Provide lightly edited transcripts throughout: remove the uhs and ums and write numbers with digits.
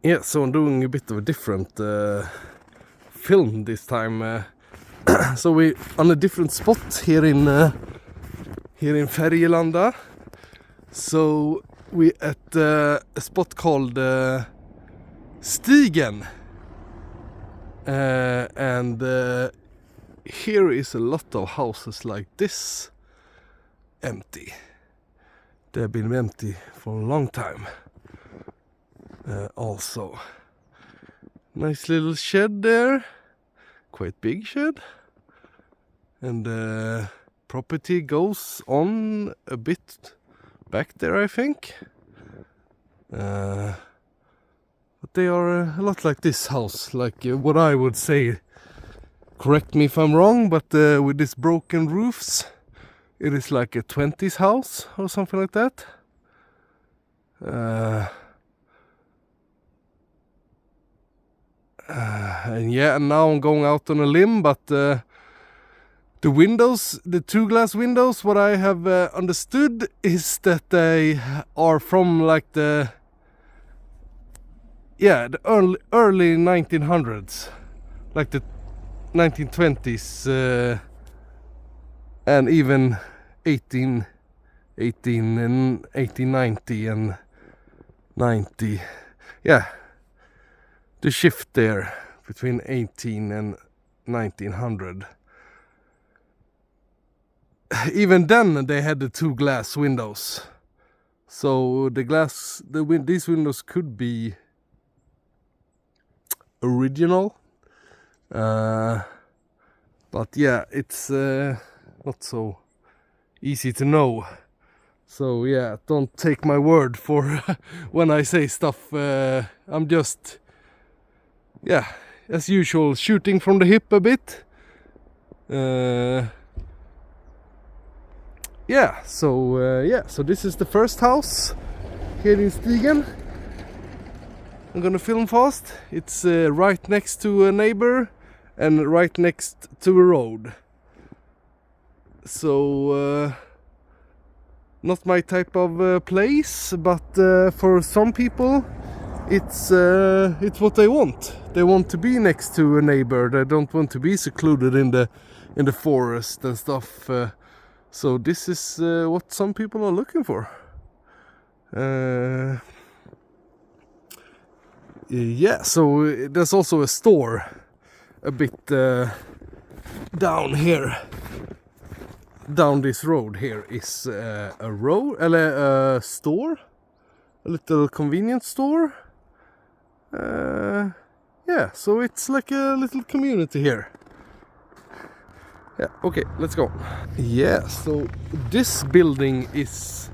Yeah, so I'm doing a bit of a different film this time. So we're on a different spot here in Färgelanda. So we're at a spot called Stigen. And here is a lot of houses like this empty. They've been empty for a long time. Also, nice little shed there, quite big shed, and property goes on a bit back there, I think. But they are a lot like this house, like what I would say. Correct me if I'm wrong, but with these broken roofs, it is like a 20s house or something like that. And yeah, and now I'm going out on a limb, but the windows, the 2 glass windows, what I have understood is that they are from like the early 1900s, like the 1920s, and even 1818 and 1890 and 90. Yeah. The shift there between 18 and 1900. Even then they had the 2 glass windows. So these windows could be original. But yeah, it's not so easy to know. So yeah, don't take my word for when I say stuff. I'm just, yeah, as usual, shooting from the hip a bit. So this is the first house here in Stigen. I'm gonna film fast. It's right next to a neighbor and right next to a road. So not my type of place, but for some people it's what they want. They want to be next to a neighbor. They don't want to be secluded in the forest and stuff. So this is what some people are looking for. Yeah, so there's also a store a bit down here. Down this road here is a store, a little convenience store. Yeah, so it's like a little community here. Yeah, okay, let's go. Yeah, so this building is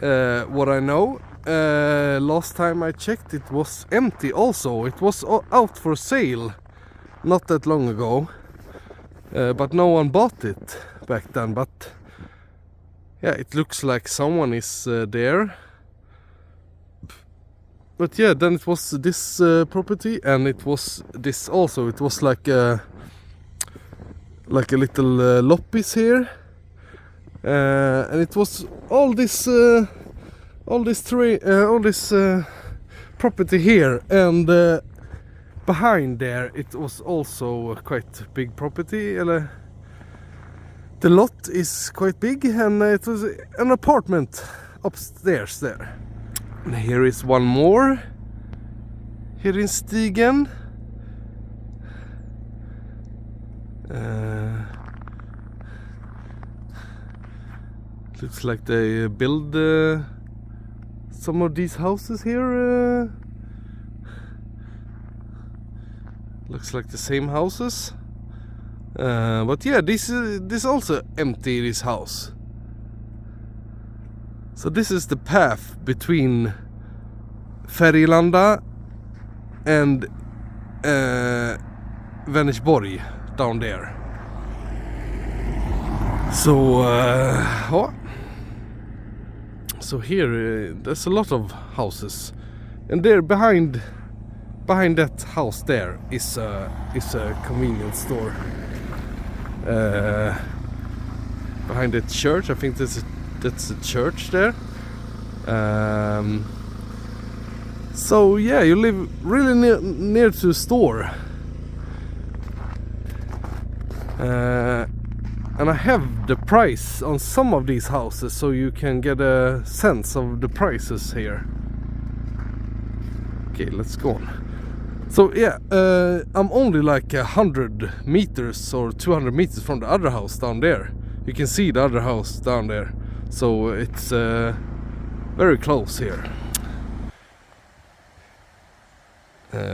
what I know. Last time I checked, it was empty also. It was out for sale not that long ago, but no one bought it back then. But yeah, it looks like someone is there. But yeah, then it was this property, and it was this also. It was like a little loppis here, and it was all this property here, and behind there it was also a quite big property. The lot is quite big, and it was an apartment upstairs there. And here is one more here in Stigen. Looks like they build some of these houses here. Looks like the same houses. But yeah, this also empty, this house. So this is the path between Färgelanda and Vänersborg down there. So so here there's a lot of houses, and there behind that house there is a convenience store. Behind the church, I think that's a church there. So yeah, you live really near to the store. And I have the price on some of these houses, so you can get a sense of the prices here. Okay, let's go on. So yeah, I'm only like 100 meters or 200 meters from the other house down there. You can see the other house down there, so it's very close here.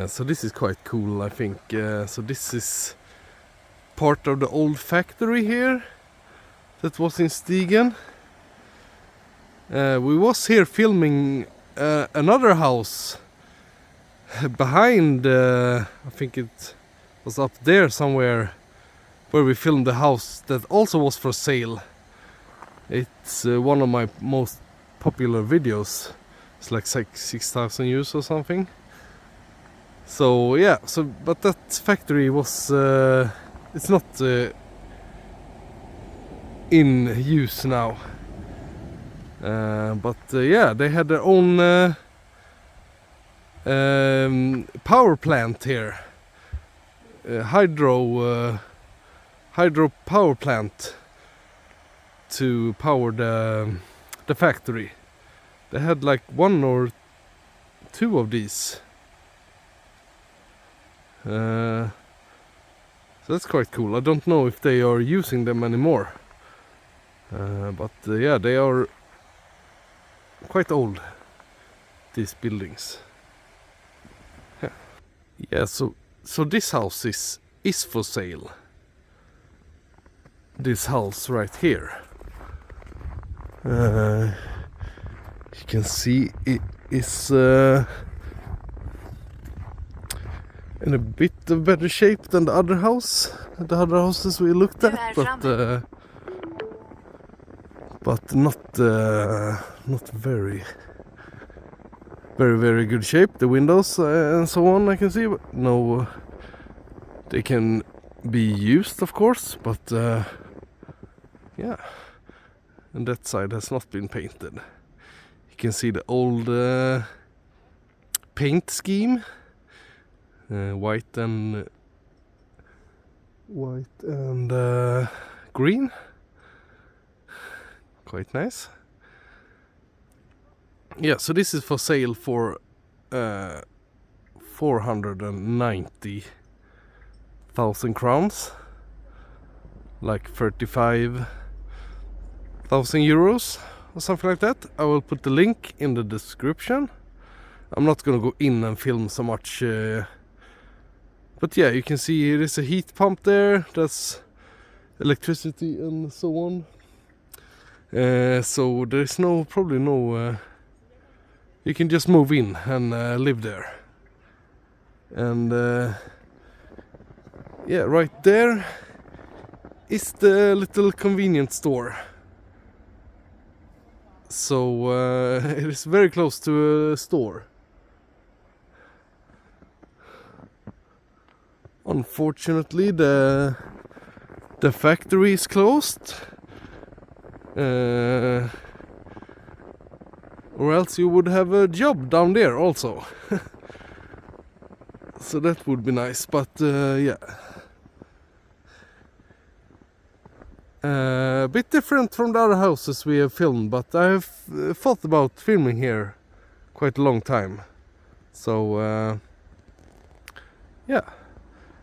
So this is quite cool, I think. So this is part of the old factory here that was in Stigen. We was here filming another house behind, I think it was up there somewhere, where we filmed the house that also was for sale. It's one of my most popular videos. It's like 6,000 views or something. So yeah, but that factory was it's not in use now. But yeah, they had their own power plant here, hydro power plant to power the factory. They had like 1 or 2 of these. So that's quite cool. I don't know if they are using them anymore, but yeah, they are quite old, these buildings. Yeah, so this house is for sale. This house right here. You can see it is in a bit of better shape than the other houses we looked at, but not very good shape. The windows and so on, I can see, but no, they can be used, of course, but yeah, and that side has not been painted. You can see the old paint scheme, white and green. Quite nice. Yeah, so this is for sale for 490,000 crowns, like 35,000 euros or something like that. I will put the link in the description. I'm not gonna go in and film so much, but yeah, you can see there is a heat pump there, that's electricity and so on. So there is probably no you can just move in and live there. And yeah, right there is the little convenience store. So it is very close to a store. Unfortunately, the factory is closed. Or else you would have a job down there also. So that would be nice, but yeah. A bit different from the other houses we have filmed, but I have thought about filming here quite a long time. So yeah,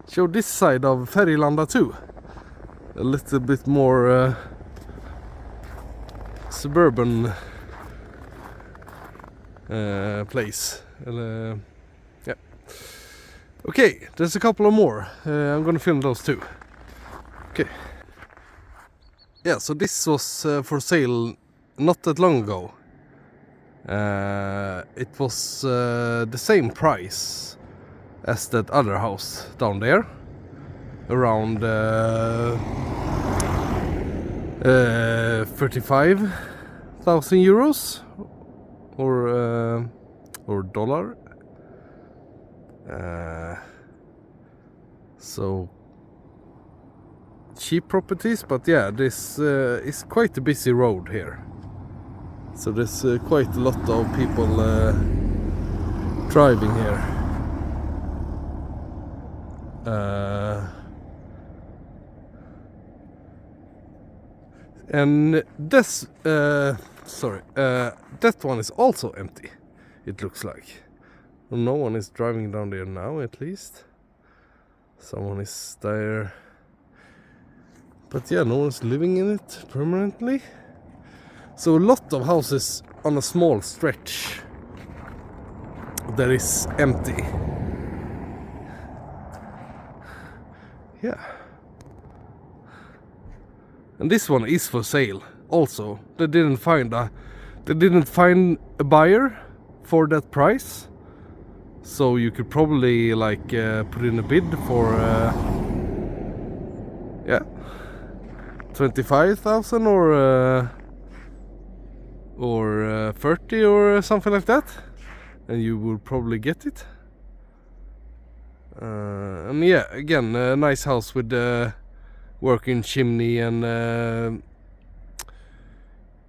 show this side of Färgelanda too. A little bit more suburban place. Yeah. Okay, there's a couple of more. I'm gonna film those too. Okay. Yeah, so this was for sale not that long ago. It was the same price as that other house down there, around 35,000 euros or dollar. So cheap properties, but yeah, this is quite a busy road here. So there's quite a lot of people driving here. And this, that one is also empty, it looks like. No one is driving down there now, at least. Someone is there. But yeah, no one's living in it permanently. So a lot of houses on a small stretch that is empty. Yeah. And this one is for sale also. They didn't find a buyer for that price. So you could probably like put in a bid for 25,000 or 30 or something like that, and you will probably get it. And yeah, again, a nice house with working chimney and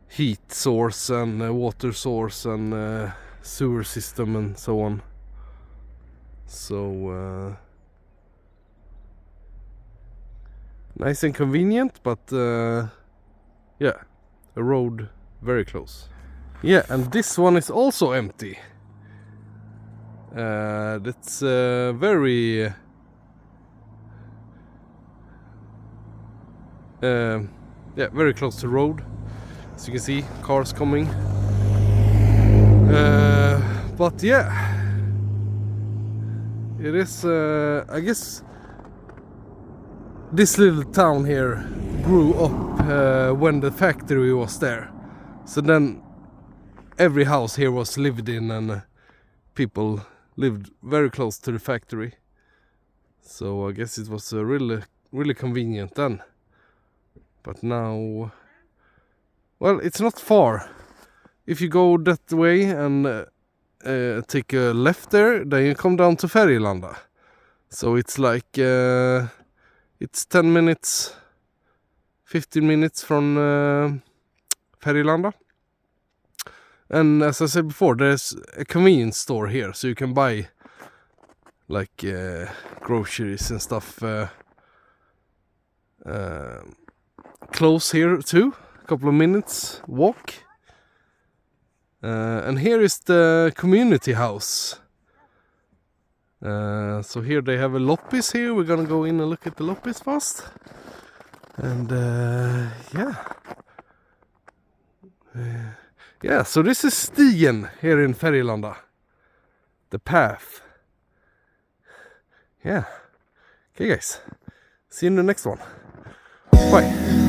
heat source and water source and sewer system and so on. So nice and convenient, but yeah, a road very close. Yeah, and this one is also empty. That's very very close to road. As you can see, cars coming. But yeah, it is, I guess this little town here grew up when the factory was there. So then every house here was lived in, and people lived very close to the factory. So I guess it was really convenient then. But now, well, it's not far. If you go that way and take a left there, then you come down to Färgelanda. So it's like it's 10 minutes, 15 minutes from Färgelanda. And as I said before, there's a convenience store here, so you can buy like groceries and stuff close here too. A couple of minutes walk. And here is the community house. So here they have a loppis here. We're gonna go in and look at the loppis first. And yeah, so this is Stigen here in Färgelanda. The path. Yeah. Okay guys, see you in the next one. Bye.